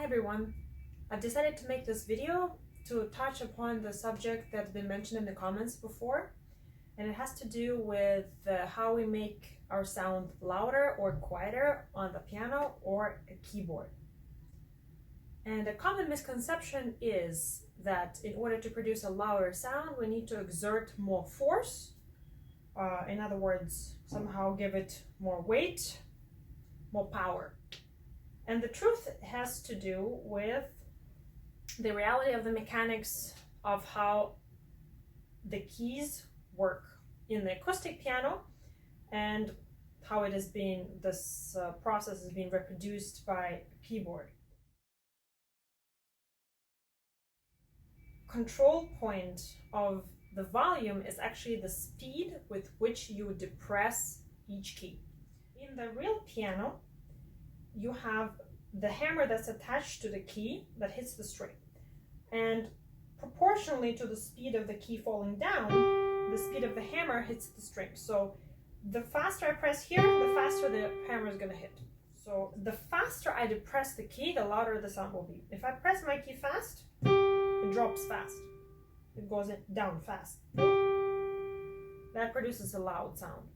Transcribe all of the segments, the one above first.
Hi everyone, I've decided to make this video to touch upon the subject that's been mentioned in the comments before, and it has to do with how we make our sound louder or quieter on the piano or a keyboard. And a common misconception is that in order to produce a louder sound we need to exert more force, in other words, somehow give it more weight, more power. And the truth has to do with the reality of the mechanics of how the keys work in the acoustic piano and how it is being, this process is being reproduced by a keyboard. Control point of the volume is actually the speed with which you depress each key. In the real piano, you have the hammer that's attached to the key that hits the string, and proportionally to the speed of the key falling down, the speed of the hammer hits the string. So the faster I press here, the faster the hammer is going to hit. So the faster I depress the key, the louder the sound will be. If I press my key fast, it drops fast, it goes down fast. That produces a loud sound.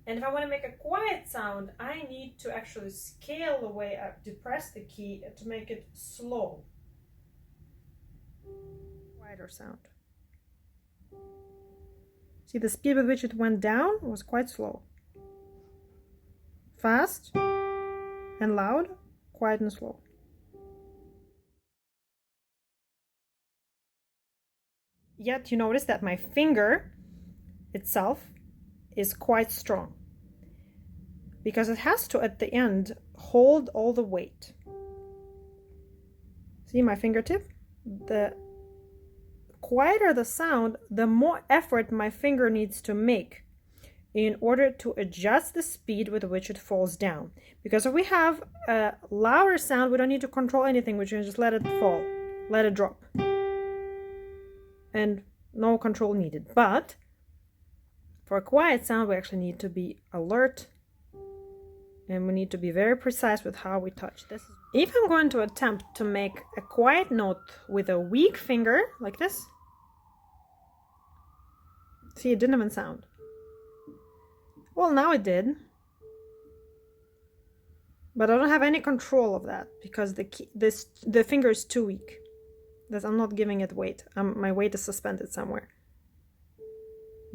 And if I want to make a quiet sound, I need to actually scale the way I depress the key to make it slow. Quieter sound. See, the speed with which it went down was quite slow. Fast and loud, quiet and slow. Yet you notice that my finger itself is quite strong, because it has to, at the end, hold all the weight. See my fingertip? The quieter the sound, the more effort my finger needs to make in order to adjust the speed with which it falls down. Because if we have a louder sound, we don't need to control anything, we can just let it fall, let it drop. And no control needed. But for a quiet sound, we actually need to be alert, and we need to be very precise with how we touch this. If I'm going to attempt to make a quiet note with a weak finger, like this, see, it didn't even sound. Well, now it did. But I don't have any control of that because the finger is too weak. I'm not giving it weight. My weight is suspended somewhere.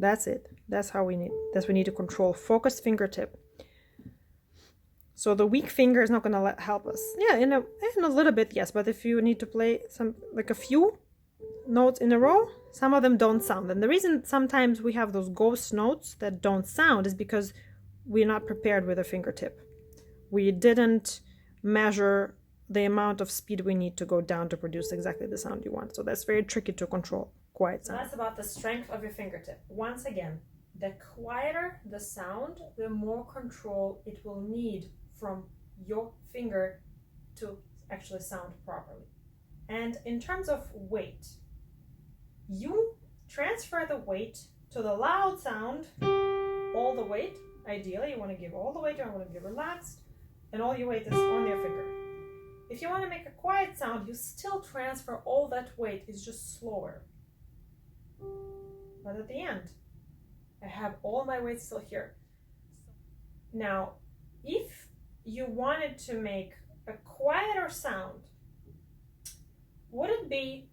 That's it. That's how we need to control. Focused fingertip. So the weak finger is not going to help us. Yeah, in a little bit, yes. But if you need to play a few notes in a row, some of them don't sound. And the reason sometimes we have those ghost notes that don't sound is because we're not prepared with a fingertip. We didn't measure the amount of speed we need to go down to produce exactly the sound you want. So that's very tricky to control. Quiet sound. That's about the strength of your fingertip. Once again, the quieter the sound, the more control it will need from your finger to actually sound properly. And in terms of weight, you transfer the weight to the loud sound, all the weight. Ideally, you want to give all the weight, you want to be relaxed, and all your weight is on your finger. If you want to make a quiet sound, you still transfer all that weight, it's just slower. But at the end, I have all my weight still here. Now, if you wanted to make a quieter sound, would it be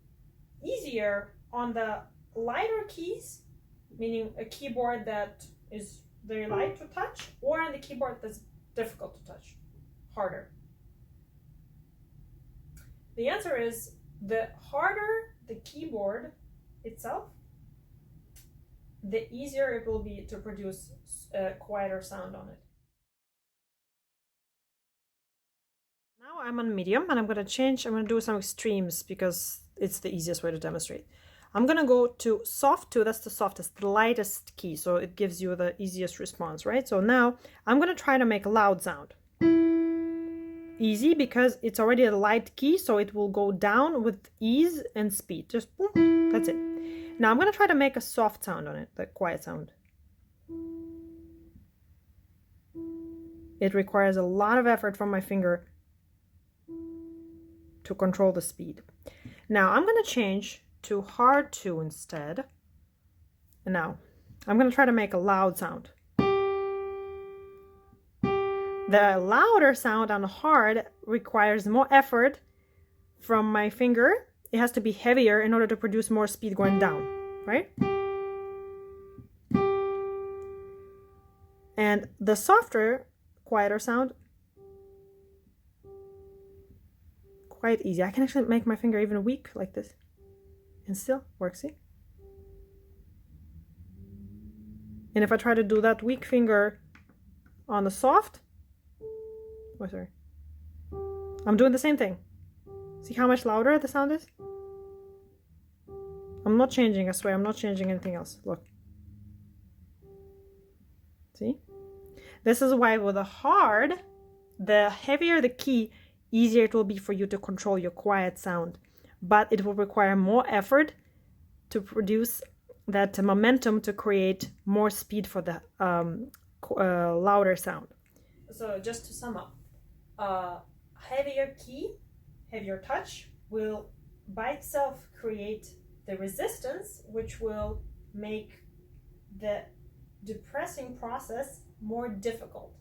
easier on the lighter keys, meaning a keyboard that is very light to touch, or on the keyboard that's difficult to touch, harder? The answer is, the harder the keyboard itself, the easier it will be to produce a quieter sound on it. Now I'm on medium, and I'm going to do some extremes because it's the easiest way to demonstrate. I'm going to go to soft 2, that's the softest, the lightest key, so it gives you the easiest response, right? So now I'm going to try to make a loud sound. Easy because it's already a light key, so it will go down with ease and speed. Just boom, that's it. Now I'm going to try to make a soft sound on it, the quiet sound. It requires a lot of effort from my finger to control the speed. Now I'm going to change to hard 2 instead. And now I'm going to try to make a loud sound. The louder sound on hard requires more effort from my finger. It has to be heavier in order to produce more speed going down, right? And the softer, quieter sound, quite easy. I can actually make my finger even weak like this and still work, see? And if I try to do that weak finger on the soft, oh sorry, I'm doing the same thing. See how much louder the sound is? I'm not changing, I swear, I'm not changing anything else. Look. See? This is why with a hard, the heavier the key, easier it will be for you to control your quiet sound. But it will require more effort to produce that momentum to create more speed for the louder sound. So just to sum up, heavier key, heavier touch will by itself create the resistance, which will make the depressing process more difficult.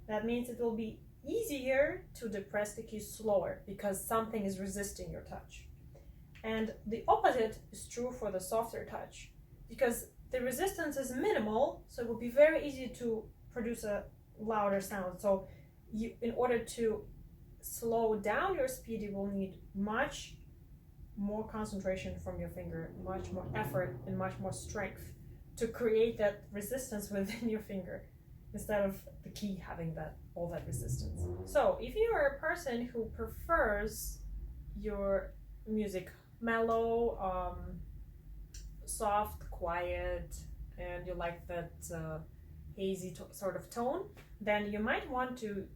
That means it will be easier to depress the key slower because something is resisting your touch. And the opposite is true for the softer touch because the resistance is minimal, so it will be very easy to produce a louder sound. So in order to slow down your speed, you will need much more concentration from your finger, much more effort and much more strength to create that resistance within your finger instead of the key having all that resistance. So if you are a person who prefers your music mellow, soft, quiet, and you like that hazy sort of tone, then you might want to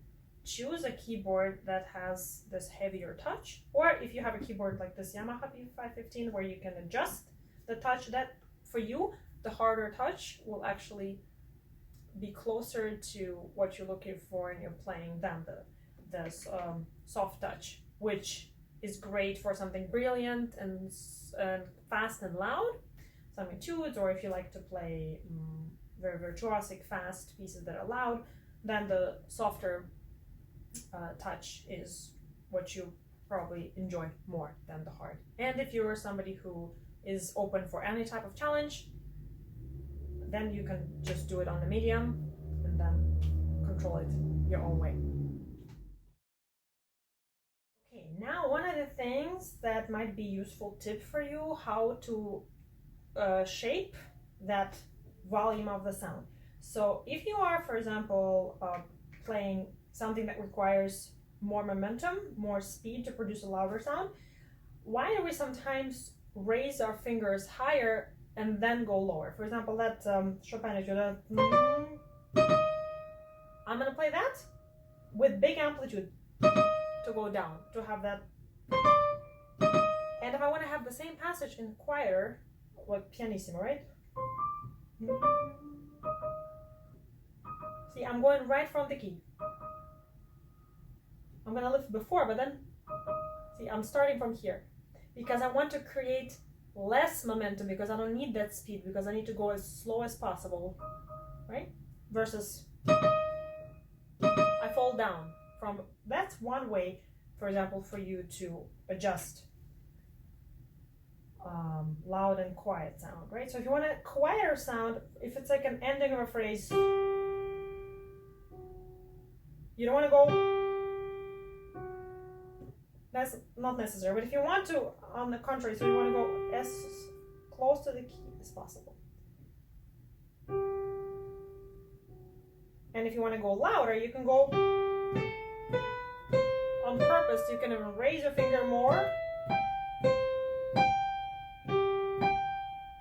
choose a keyboard that has this heavier touch, or if you have a keyboard like this Yamaha P515 where you can adjust the touch, that for you the harder touch will actually be closer to what you're looking for in your playing than the soft touch, which is great for something brilliant and fast and loud, some etudes, or if you like to play very virtuosic fast pieces that are loud, then the softer touch is what you probably enjoy more than the hard. And if you're somebody who is open for any type of challenge, then you can just do it on the medium and then control it your own way. Okay, now one of the things that might be useful tip for you, how to shape that volume of the sound. So if you are, for example, playing something that requires more momentum, more speed to produce a louder sound, why do we sometimes raise our fingers higher and then go lower? For example, that Chopin etude, I'm gonna play that with big amplitude to go down, to have that. And if I want to have the same passage in quieter, like pianissimo, right? See, I'm going right from the key. I'm gonna lift before, but then, see, I'm starting from here because I want to create less momentum because I don't need that speed, because I need to go as slow as possible, right? Versus I fall down from, that's one way, for example, for you to adjust loud and quiet sound, right? So if you want a quieter sound, if it's like an ending of a phrase, you don't want to go, that's not necessary. But if you want to, on the contrary, so you want to go as close to the key as possible. And if you want to go louder, you can go on purpose. You can even raise your finger more,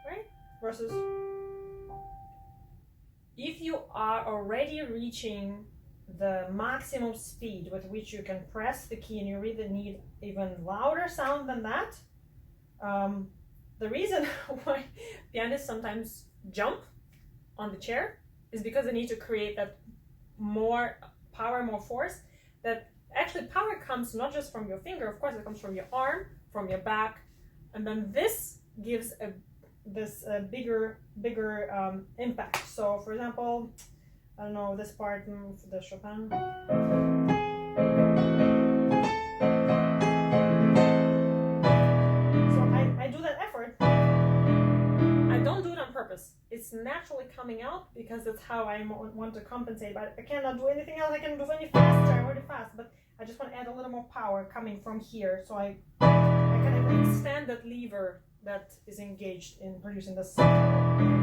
right? Versus if you are already reaching the maximum speed with which you can press the key and you really need even louder sound than that, the reason why pianists sometimes jump on the chair is because they need to create that more power, more force, that actually power comes not just from your finger, of course it comes from your arm, from your back, and then this gives this bigger impact. So for example, I don't know, this part for the Chopin. So I do that effort. I don't do it on purpose. It's naturally coming out because that's how I want to compensate. But I cannot do anything else. I cannot do any faster. I'm already fast, but I just want to add a little more power coming from here. So I can extend that lever that is engaged in producing the sound.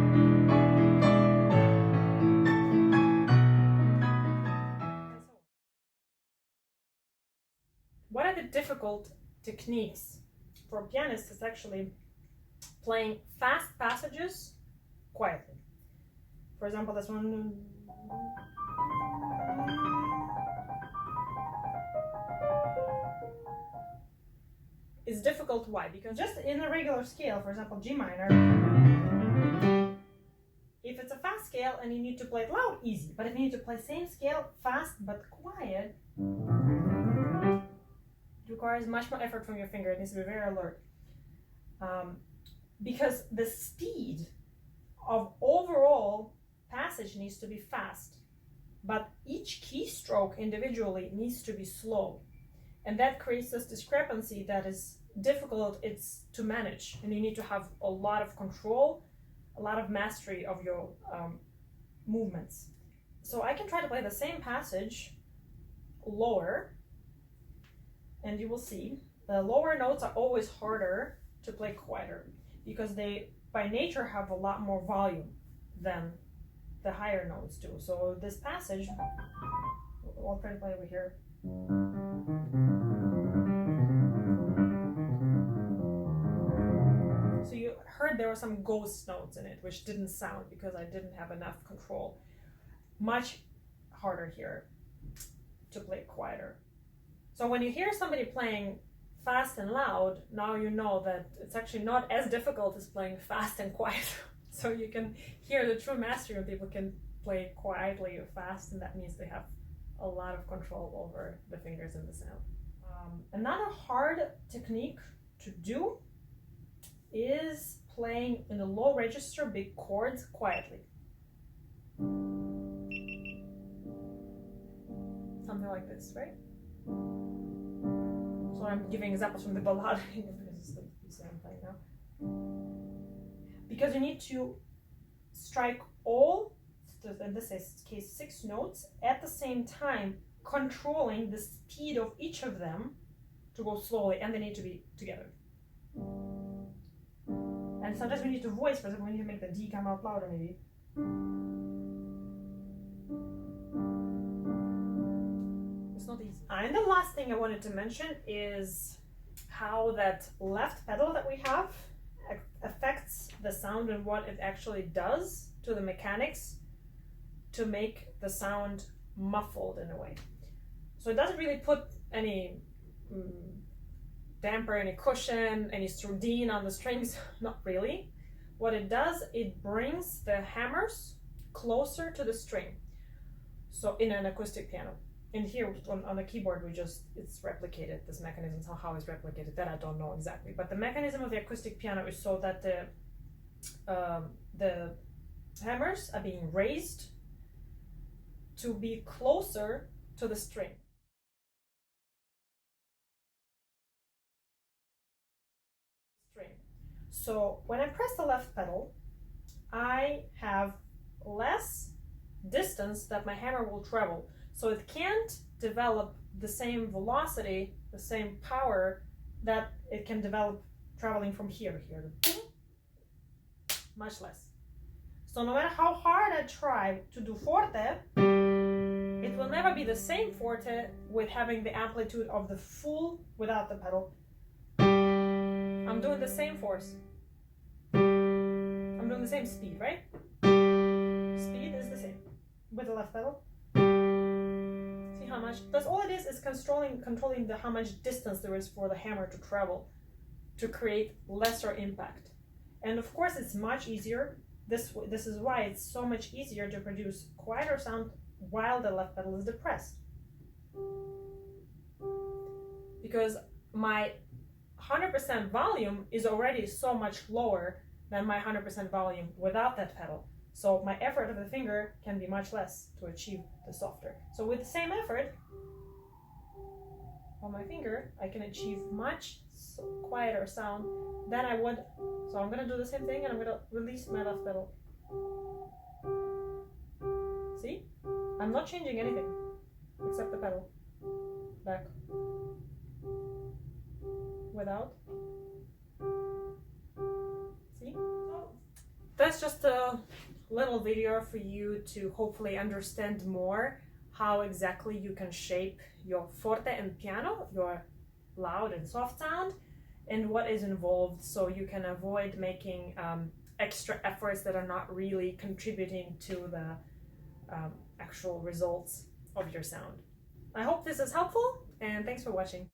What are the difficult techniques for pianists? Is actually playing fast passages quietly. For example, this one. Is difficult. Why? Because just in a regular scale, for example, G minor, if it's a fast scale and you need to play it loud, easy. But if you need to play same scale, fast but quiet, it requires much more effort from your finger. It needs to be very alert. Because the speed of overall passage needs to be fast, but each keystroke individually needs to be slow. And that creates this discrepancy that is difficult to manage, and you need to have a lot of control, a lot of mastery of your movements. So I can try to play the same passage lower, and you will see the lower notes are always harder to play quieter because they by nature have a lot more volume than the higher notes do. So this passage, I'll try to play over here. So you heard there were some ghost notes in it which didn't sound because I didn't have enough control. Much harder here to play quieter. So when you hear somebody playing fast and loud, now you know that it's actually not as difficult as playing fast and quiet. So you can hear the true mastery of people can play quietly or fast, and that means they have a lot of control over the fingers and the sound. Another hard technique to do is playing in a low register big chords quietly. Something like this, right? So I'm giving examples from the ballad because it's the piece that I'm playing now. Because you need to strike all, in this case, 6 notes at the same time, controlling the speed of each of them to go slowly, and they need to be together. And sometimes we need to voice, for example, we need to make the D come out louder maybe. It's not easy. And the last thing I wanted to mention is how that left pedal that we have affects the sound and what it actually does to the mechanics to make the sound muffled in a way. So it doesn't really put any damper, any cushion, any sordine on the strings, not really. What it does, it brings the hammers closer to the string. So in an acoustic piano. And here on the keyboard, it's replicated, this mechanism, how it's replicated, that I don't know exactly. But the mechanism of the acoustic piano is so that the hammers are being raised to be closer to the string. So when I press the left pedal, I have less distance that my hammer will travel. So it can't develop the same velocity, the same power that it can develop traveling from here to here. Much less. So no matter how hard I try to do forte, it will never be the same forte with having the amplitude of the full without the pedal. I'm doing the same force. I'm doing the same speed, right? Speed is the same with the left pedal. See how much? That's all it is controlling how much distance there is for the hammer to travel to create lesser impact. And of course, it's much easier. This is why it's so much easier to produce quieter sound while the left pedal is depressed. because my 100% volume is already so much lower than my 100% volume without that pedal. So my effort of the finger can be much less to achieve the softer. So with the same effort on my finger, I can achieve much quieter sound than I would. So I'm gonna do the same thing, and I'm gonna release my left pedal. See? I'm not changing anything except the pedal. Back. Without. See? So that's just a little video for you to hopefully understand more how exactly you can shape your forte and piano, your loud and soft sound, and what is involved, so you can avoid making extra efforts that are not really contributing to the actual results of your sound. I hope this is helpful, and thanks for watching.